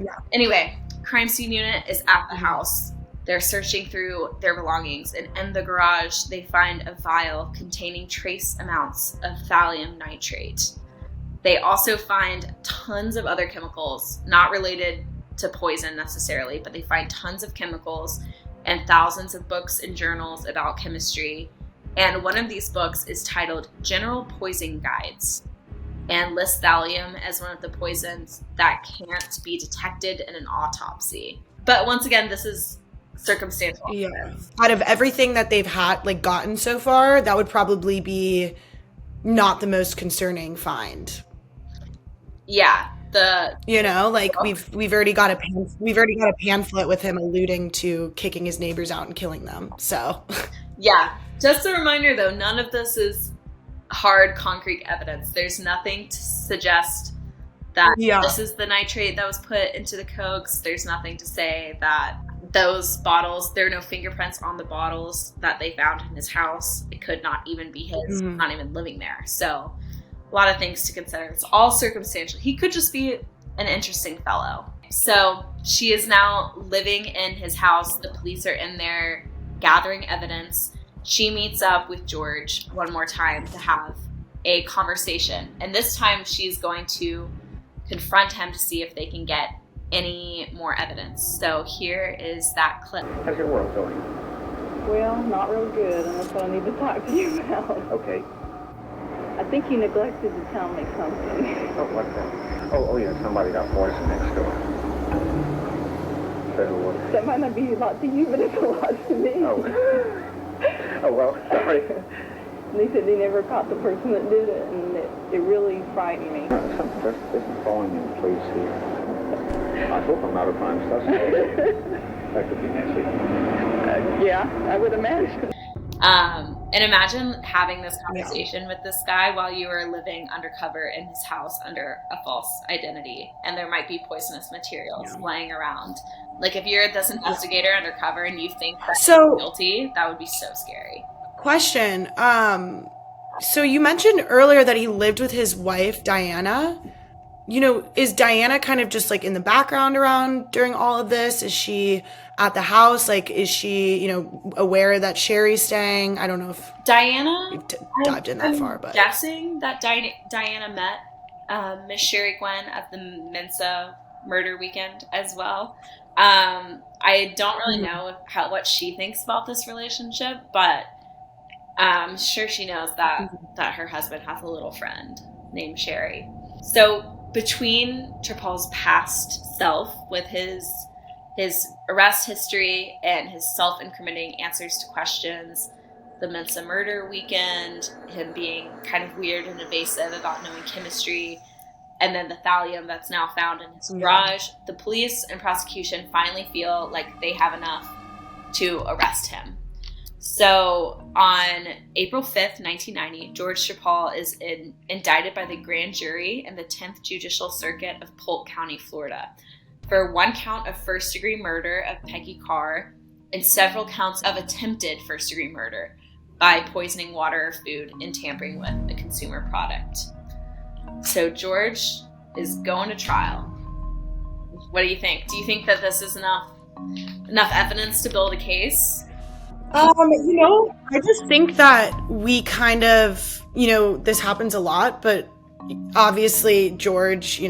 [SPEAKER 1] Yeah. Anyway, crime scene unit is at the house. They're searching through their belongings, and in the garage, they find a vial containing trace amounts of thallium nitrate. They also find tons of other chemicals, not related to poison necessarily, but they find tons of chemicals and thousands of books and journals about chemistry. And one of these books is titled General Poison Guides and lists thallium as one of the poisons that can't be detected in an autopsy. But once again, this is circumstantial.
[SPEAKER 2] Yeah. Out of everything that they've gotten so far, that would probably be not the most concerning find.
[SPEAKER 1] Yeah.
[SPEAKER 2] We've already got a pamphlet with him alluding to kicking his neighbors out and killing them. So
[SPEAKER 1] yeah. Just a reminder though, none of this is hard concrete evidence. There's nothing to suggest that this is the nitrate that was put into the Cokes. There's nothing to say that those bottles, there are no fingerprints on the bottles that they found in his house. It could not even be his, not even living there. So a lot of things to consider. It's all circumstantial. He could just be an interesting fellow. So she is now living in his house. The police are in there gathering evidence. She meets up with George one more time to have a conversation. And this time she's going to confront him to see if they can get any more evidence. So here is that clip.
[SPEAKER 3] How's your world going?
[SPEAKER 4] Well, not real good, and that's what I need to talk to you about.
[SPEAKER 3] Okay.
[SPEAKER 4] I think you neglected to tell me something.
[SPEAKER 3] Oh, what's that? Oh, yeah, somebody got poisoned next door. So,
[SPEAKER 4] that might not be a lot to you, but it's a lot to me.
[SPEAKER 3] Oh, well, sorry.
[SPEAKER 4] They said they never caught the person that did it, and it really frightened me.
[SPEAKER 3] Something just isn't falling into place here. I hope I'm not a prime suspect. That could be messy.
[SPEAKER 4] Yeah, I would imagine.
[SPEAKER 1] And imagine having this conversation with this guy while you are living undercover in his house under a false identity, and there might be poisonous materials laying around. If you're this investigator undercover and you think that you're guilty, that would be so scary.
[SPEAKER 2] Question. So you mentioned earlier that he lived with his wife, Diana. Is Diana kind of just in the background around during all of this? Is she at the house? Is she, aware that Sherry's staying? I don't know if
[SPEAKER 1] Diana
[SPEAKER 2] we've dived in that far, but
[SPEAKER 1] I'm guessing that Diana met Miss Sherry Gwen at the Mensa murder weekend as well. I don't really know what she thinks about this relationship, but I'm sure she knows that her husband has a little friend named Sherry. So between Trepal's past self with his arrest history and his self-incriminating answers to questions, the Mensa murder weekend, him being kind of weird and evasive about knowing chemistry, and then the thallium that's now found in his garage, the police and prosecution finally feel like they have enough to arrest him. So on April 5th, 1990, George Trepal is indicted by the grand jury in the 10th Judicial Circuit of Polk County, Florida, for one count of first-degree murder of Peggy Carr and several counts of attempted first-degree murder by poisoning water or food and tampering with a consumer product. So George is going to trial. What do you think? Do you think that this is enough evidence to build a case?
[SPEAKER 2] I just think that we kind of, this happens a lot, but obviously George,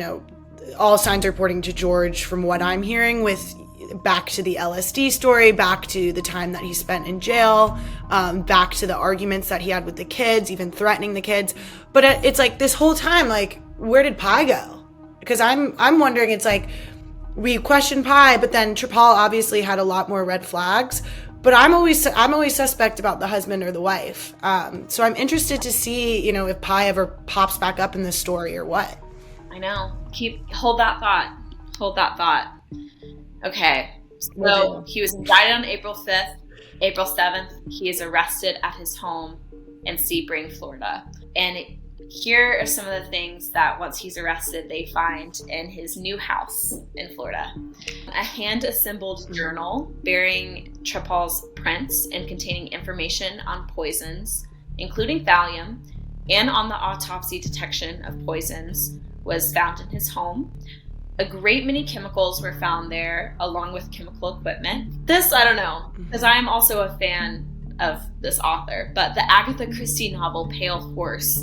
[SPEAKER 2] all signs are pointing to George from what I'm hearing, with back to the LSD story, back to the time that he spent in jail, back to the arguments that he had with the kids, even threatening the kids. But it's like this whole time, like, where did Pi go? Because I'm wondering, it's like we question Pi, but then Trepal obviously had a lot more red flags. But I'm always suspect about the husband or the wife. So I'm interested to see, if Pi ever pops back up in this story or what.
[SPEAKER 1] I know. Hold that thought. Okay. So he was indicted on April 5th. April 7th, he is arrested at his home in Sebring, Florida. And here are some of the things that once he's arrested, they find in his new house in Florida. A hand-assembled journal bearing Trepal's prints and containing information on poisons, including thallium, and on the autopsy detection of poisons was found in his home. A great many chemicals were found there, along with chemical equipment. This, I don't know, because I am also a fan of this author, but the Agatha Christie novel Pale Horse,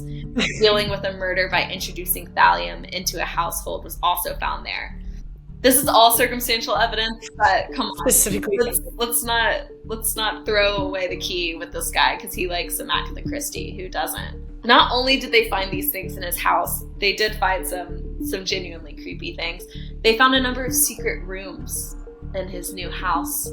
[SPEAKER 1] dealing with a murder by introducing thallium into a household, was also found there. This is all circumstantial evidence, but come on,
[SPEAKER 2] specifically,
[SPEAKER 1] let's not throw away the key with this guy because he likes some Agatha Christie. Who doesn't? Not only did they find these things in his house, they did find some genuinely creepy things. They found a number of secret rooms in his new house.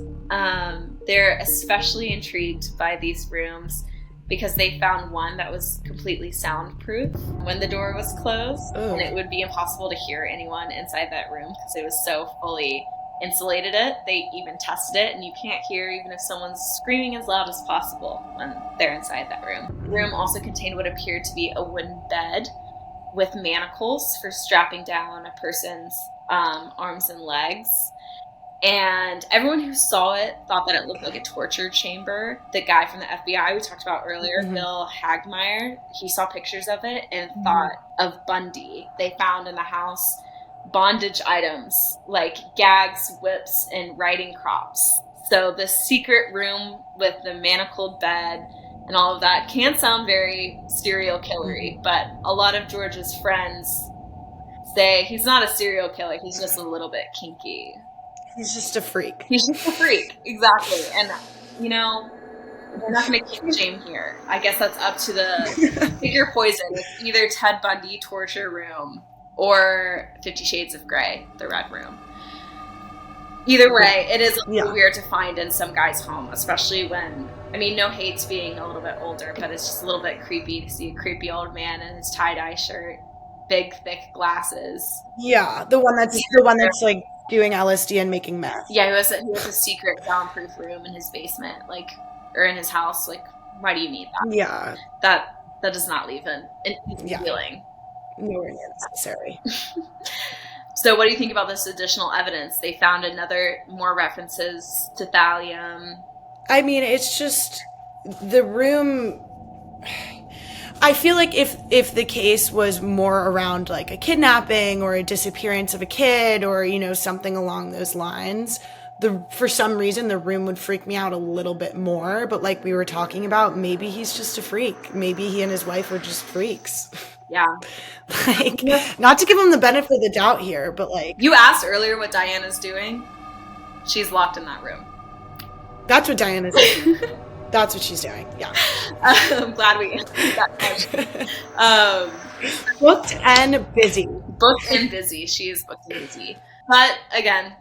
[SPEAKER 1] They're especially intrigued by these rooms because they found one that was completely soundproof when the door was closed. Ugh. And it would be impossible to hear anyone inside that room because it was so fully insulated. They even tested it, and you can't hear even if someone's screaming as loud as possible when they're inside that room. The room also contained what appeared to be a wooden bed with manacles for strapping down a person's arms and legs. And everyone who saw it thought that it looked like a torture chamber. The guy from the FBI we talked about earlier, Bill Hagmeyer, he saw pictures of it and thought of Bundy. They found in the house bondage items like gags, whips, and riding crops. So the secret room with the manacled bed and all of that can sound very serial killery, but a lot of George's friends say he's not a serial killer, he's just a little bit kinky.
[SPEAKER 2] He's just a freak.
[SPEAKER 1] Exactly. And, we're not going to kink shame here. I guess that's up to the pick your poison. It's either Ted Bundy torture room or 50 Shades of Grey, the red room. Either way, it is a little weird to find in some guy's home, especially when, no hate to being a little bit older, but it's just a little bit creepy to see a creepy old man in his tie-dye shirt, big, thick glasses.
[SPEAKER 2] Yeah, the one that's like doing LSD and making meth. Yeah,
[SPEAKER 1] he was a secret soundproof room in his basement, or in his house. Why do you need that?
[SPEAKER 2] Yeah.
[SPEAKER 1] That does not leave an feeling.
[SPEAKER 2] Nowhere near necessary.
[SPEAKER 1] So what do you think about this additional evidence? They found more references to thallium.
[SPEAKER 2] It's just the room. I feel like if the case was more around like a kidnapping or a disappearance of a kid or, something along those lines, for some reason the room would freak me out a little bit more. But like we were talking about, maybe he's just a freak. Maybe he and his wife are just freaks.
[SPEAKER 1] Yeah.
[SPEAKER 2] Not to give him the benefit of the doubt here, but
[SPEAKER 1] You asked earlier what Diana's doing. She's locked in that room.
[SPEAKER 2] That's what Diana's doing. That's what she's doing. Yeah.
[SPEAKER 1] I'm glad we answered that question.
[SPEAKER 2] Booked and busy.
[SPEAKER 1] Booked and busy. She is booked and busy. But again,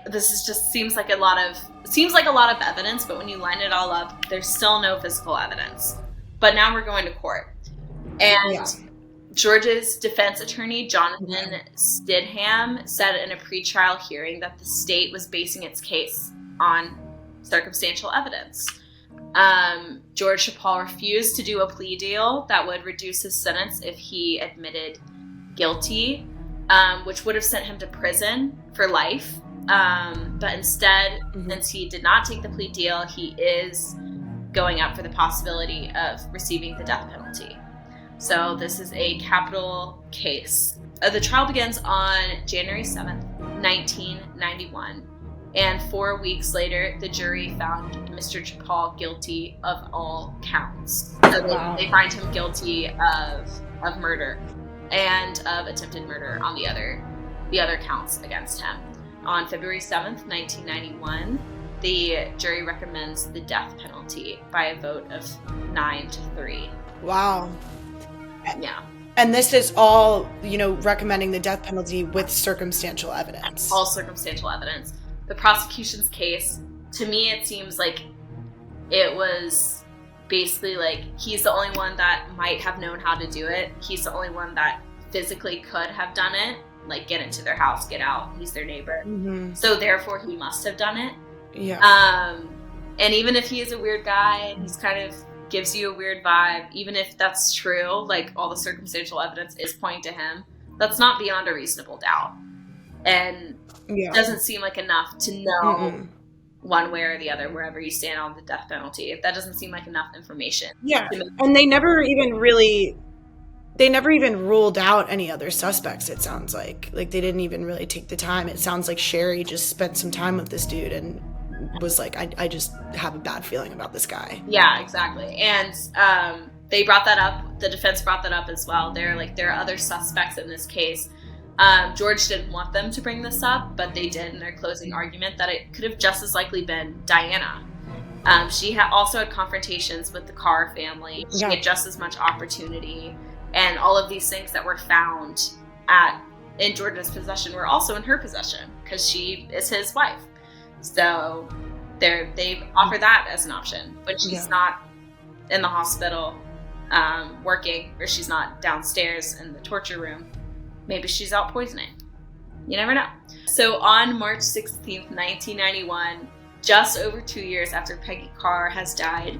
[SPEAKER 1] this is just seems like a lot of evidence, but when you line it all up, there's still no physical evidence. But now we're going to court. And George's defense attorney, Jonathan Stidham, said in a pretrial hearing that the state was basing its case on circumstantial evidence. George Trepal refused to do a plea deal that would reduce his sentence if he admitted guilty, which would have sent him to prison for life. But instead, since he did not take the plea deal, he is going up for the possibility of receiving the death penalty. So this is a capital case. The trial begins on January 7th, 1991. And 4 weeks later, the jury found Mr. Trepal guilty of all counts. So they find him guilty of murder and of attempted murder on the other counts against him. On February 7th, 1991, the jury recommends the death penalty by a vote of 9-3.
[SPEAKER 2] Wow.
[SPEAKER 1] Yeah.
[SPEAKER 2] And this is all, recommending the death penalty with circumstantial evidence.
[SPEAKER 1] All circumstantial evidence. The prosecution's case, to me, it seems like it was basically like he's the only one that might have known how to do it. He's the only one that physically could have done it, like get into their house, get out. He's their neighbor. Mm-hmm. So therefore, he must have done it.
[SPEAKER 2] Yeah.
[SPEAKER 1] And even if he is a weird guy and he's kind of gives you a weird vibe, even if that's true, like all the circumstantial evidence is pointing to him, that's not beyond a reasonable doubt. And it doesn't seem like enough to know one way or the other wherever you stand on the death penalty. That doesn't seem like enough information.
[SPEAKER 2] Yeah. And they never even ruled out any other suspects, it sounds like. Like, they didn't even really take the time. It sounds like Sherry just spent some time with this dude and was like, I just have a bad feeling about this guy.
[SPEAKER 1] Yeah, exactly. And they brought that up. The defense brought that up as well. They're like, there are other suspects in this case. George didn't want them to bring this up, but they did in their closing argument that it could have just as likely been Diana. She also had confrontations with the Carr family. She had just as much opportunity. And all of these things that were found in George's possession were also in her possession because she is his wife. So they offer that as an option, but she's not in the hospital working, or she's not downstairs in the torture room. Maybe she's out poisoning. You never know. So on March 16th, 1991, just over 2 years after Peggy Carr has died,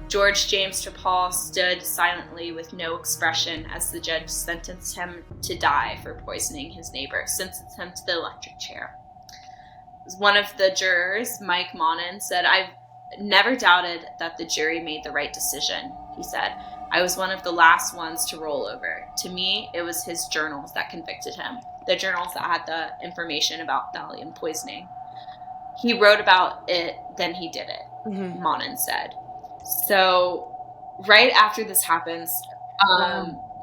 [SPEAKER 1] George James Trepal stood silently with no expression as the judge sentenced him to die for poisoning his neighbor, sentenced him to the electric chair. One of the jurors, Mike Monin, said, "I've never doubted that the jury made the right decision," he said. "I was one of the last ones to roll over. To me, it was his journals that convicted him, the journals that had the information about thallium poisoning. He wrote about it, then he did it," Monin said. So right after this happens,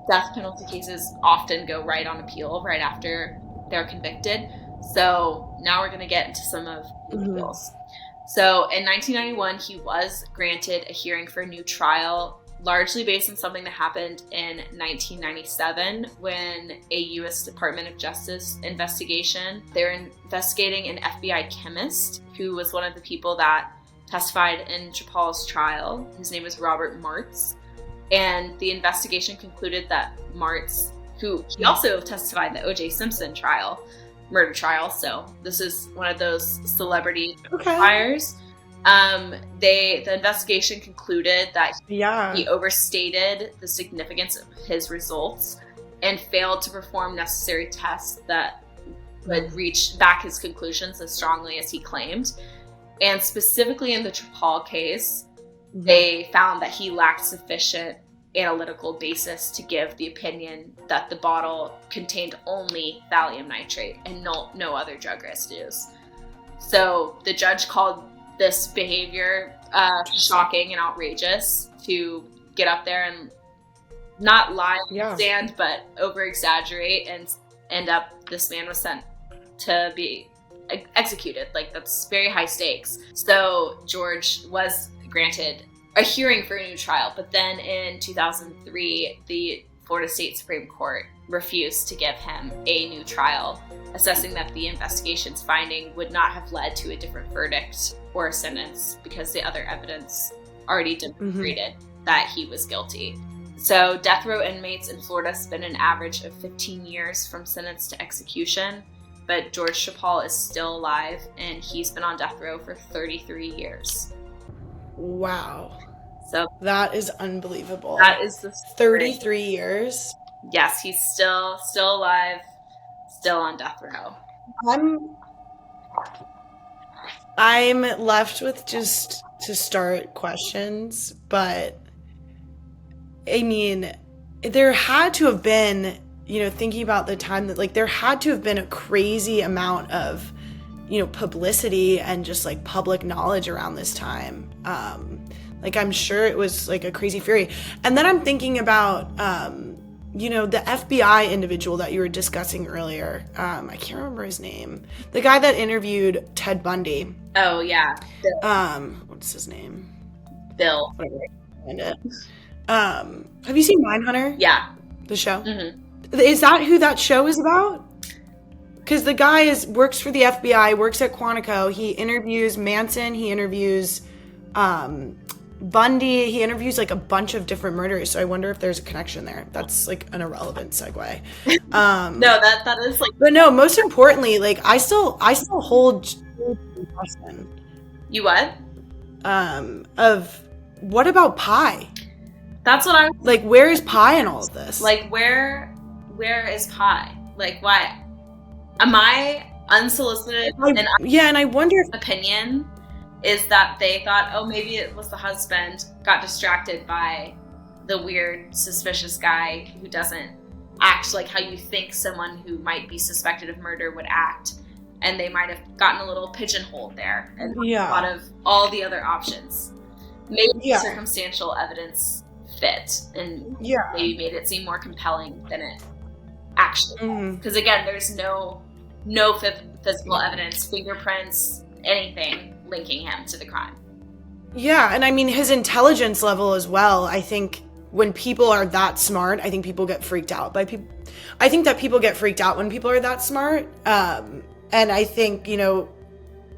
[SPEAKER 1] death penalty cases often go right on appeal right after they're convicted. So now we're going to get into some of the appeals. So in 1991, he was granted a hearing for a new trial, largely based on something that happened in 1997 when a U.S. Department of Justice investigation, they were investigating an FBI chemist who was one of the people that testified in Trepal's trial. His name was Robert Martz. And the investigation concluded that Martz, who he also testified in the O.J. Simpson murder trial, so this is one of those celebrity trials. The investigation concluded that he overstated the significance of his results and failed to perform necessary tests that would reach back his conclusions as strongly as he claimed. And specifically in the Trepal case, they found that he lacked sufficient analytical basis to give the opinion that the bottle contained only thallium nitrate and no other drug residues. So the judge called this behavior shocking and outrageous to get up there and not lie on the stand, but over-exaggerate and end up, this man was sent to be executed. Like, that's very high stakes. So George was granted a hearing for a new trial. But then in 2003, the Florida State Supreme Court refused to give him a new trial, assessing that the investigation's finding would not have led to a different verdict or a sentence because the other evidence already demonstrated that he was guilty. So death row inmates in Florida spend an average of 15 years from sentence to execution, but George Trepal is still alive, and he's been on death row for 33 years.
[SPEAKER 2] Wow.
[SPEAKER 1] So
[SPEAKER 2] that is unbelievable.
[SPEAKER 1] That is the story.
[SPEAKER 2] 33 years.
[SPEAKER 1] Yes, he's still alive, still on death row.
[SPEAKER 2] I'm left with just to start questions, but I mean, there had to have been, thinking about the time that, like, there had to have been a crazy amount of, publicity and just, like, public knowledge around this time. Like, I'm sure it was, like, a crazy fury. And then I'm thinking about, the FBI individual that you were discussing earlier. I can't remember his name. The guy that interviewed Ted Bundy.
[SPEAKER 1] Oh, yeah.
[SPEAKER 2] What's his name?
[SPEAKER 1] Bill.
[SPEAKER 2] Whatever. Find it. Have you seen Mindhunter?
[SPEAKER 1] Yeah.
[SPEAKER 2] The show?
[SPEAKER 1] Mm-hmm.
[SPEAKER 2] Is that who that show is about? Because the guy works for the FBI, works at Quantico. He interviews Manson. He interviews Bundy. He interviews like a bunch of different murderers. So I wonder if there's a connection there. That's like an irrelevant segue.
[SPEAKER 1] No, that is like.
[SPEAKER 2] But no, most importantly, like I still hold impression.
[SPEAKER 1] You what?
[SPEAKER 2] Of what about Pi?
[SPEAKER 1] That's what I was
[SPEAKER 2] like. Where is Pi in all of this?
[SPEAKER 1] Like, where is Pi? Like, what? Am I unsolicited?
[SPEAKER 2] And I wonder if
[SPEAKER 1] opinion is that they thought, oh, maybe it was the husband got distracted by the weird, suspicious guy who doesn't act like how you think someone who might be suspected of murder would act, and they might have gotten a little pigeonholed there and thought of all the other options. Maybe circumstantial evidence fit and maybe made it seem more compelling than it actually. Because again, there's no physical evidence, fingerprints, anything linking him to the crime.
[SPEAKER 2] Yeah, and I mean his intelligence level as well. I think when people are that smart, I think people get freaked out by people. I think that people get freaked out when people are that smart. And I think,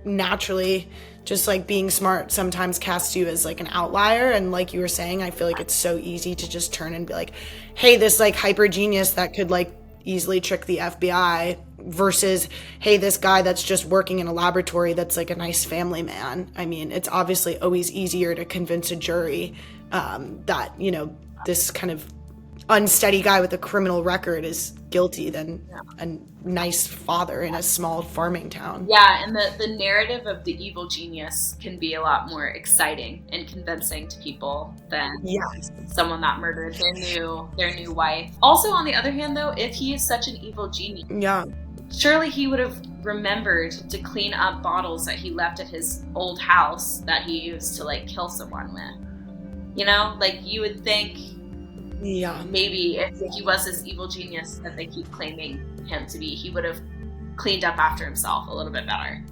[SPEAKER 2] naturally, just like being smart sometimes casts you as like an outlier. And like you were saying, I feel like it's so easy to just turn and be like, hey, this like hyper genius that could like easily trick the FBI versus, hey, this guy that's just working in a laboratory that's like a nice family man. I mean, it's obviously always easier to convince a jury that, this kind of unsteady guy with a criminal record is guilty than a nice father in a small farming town.
[SPEAKER 1] Yeah, and the narrative of the evil genius can be a lot more exciting and convincing to people than someone that murdered their new wife. Also, on the other hand, though, if he is such an evil genius, surely he would have remembered to clean up bottles that he left at his old house that he used to like kill someone with. Like you would think.
[SPEAKER 2] Yeah.
[SPEAKER 1] Maybe if he was this evil genius that they keep claiming him to be, he would have cleaned up after himself a little bit better.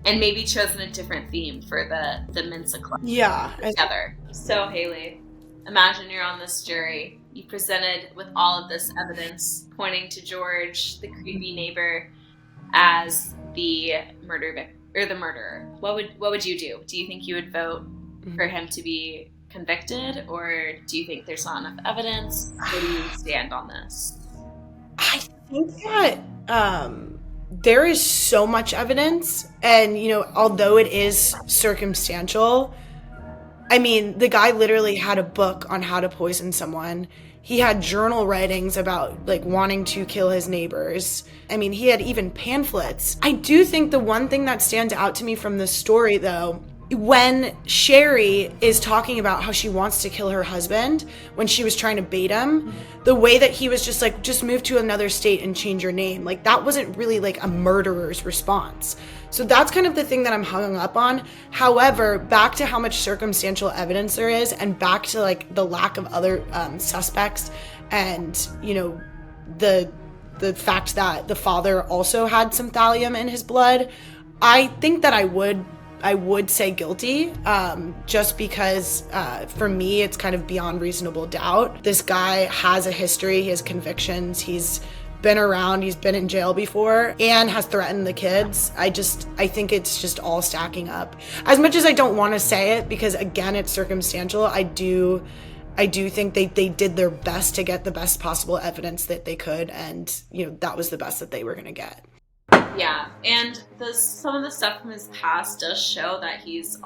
[SPEAKER 1] And maybe chosen a different theme for the Mensa Club.
[SPEAKER 2] Yeah.
[SPEAKER 1] Together. So, Haley, imagine you're on this jury. You presented with all of this evidence pointing to George, the creepy neighbor, as the murderer. What would you do? Do you think you would vote for him to be convicted, or do you think there's not enough evidence? Where do you stand on this?
[SPEAKER 2] I think that there is so much evidence, and although it is circumstantial, I mean, the guy literally had a book on how to poison someone. He had journal writings about like wanting to kill his neighbors. I mean, he had even pamphlets. I do think the one thing that stands out to me from this story, though, when Sherry is talking about how she wants to kill her husband when she was trying to bait him, the way that he was just like, just move to another state and change your name. Like that wasn't really like a murderer's response. So that's kind of the thing that I'm hung up on. However, back to how much circumstantial evidence there is, and back to like the lack of other suspects, and the fact that the father also had some thallium in his blood, I think that I would I would say guilty, just because for me, it's kind of beyond reasonable doubt. This guy has a history, he has convictions, he's been around, he's been in jail before, and has threatened the kids. I think it's just all stacking up. As much as I don't want to say it, because again, it's circumstantial, I do think they did their best to get the best possible evidence that they could, and that was the best that they were going to get.
[SPEAKER 1] Yeah, and some of the stuff from his past does show that he's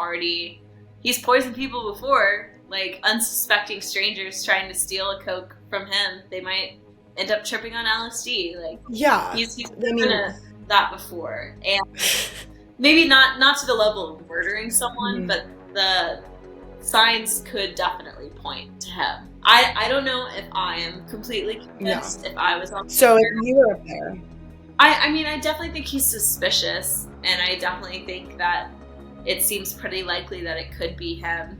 [SPEAKER 1] poisoned people before, like unsuspecting strangers trying to steal a Coke from him. They might end up tripping on LSD. Like, yeah, he's done that before, and maybe not to the level of murdering someone, but the signs could definitely point to him. I don't know if I am completely convinced if I was on.
[SPEAKER 2] So if you were up there.
[SPEAKER 1] I mean, I definitely think he's suspicious, and I definitely think that it seems pretty likely that it could be him.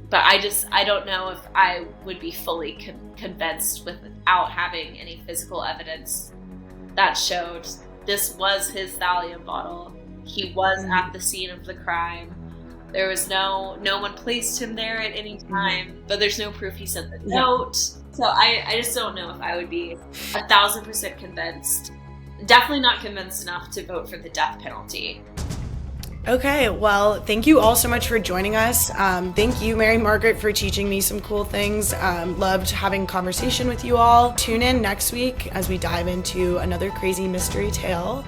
[SPEAKER 1] But I don't know if I would be fully convinced without having any physical evidence that showed this was his Valium bottle. He was at the scene of the crime. There was no one placed him there at any time, but there's no proof he sent the note. So I just don't know if I would be 1,000% convinced. Definitely not convinced enough to vote for the death penalty.
[SPEAKER 2] Okay, well, thank you all so much for joining us. Thank you, Mary Margaret, for teaching me some cool things. Loved having conversation with you all. Tune in next week as we dive into another crazy mystery tale.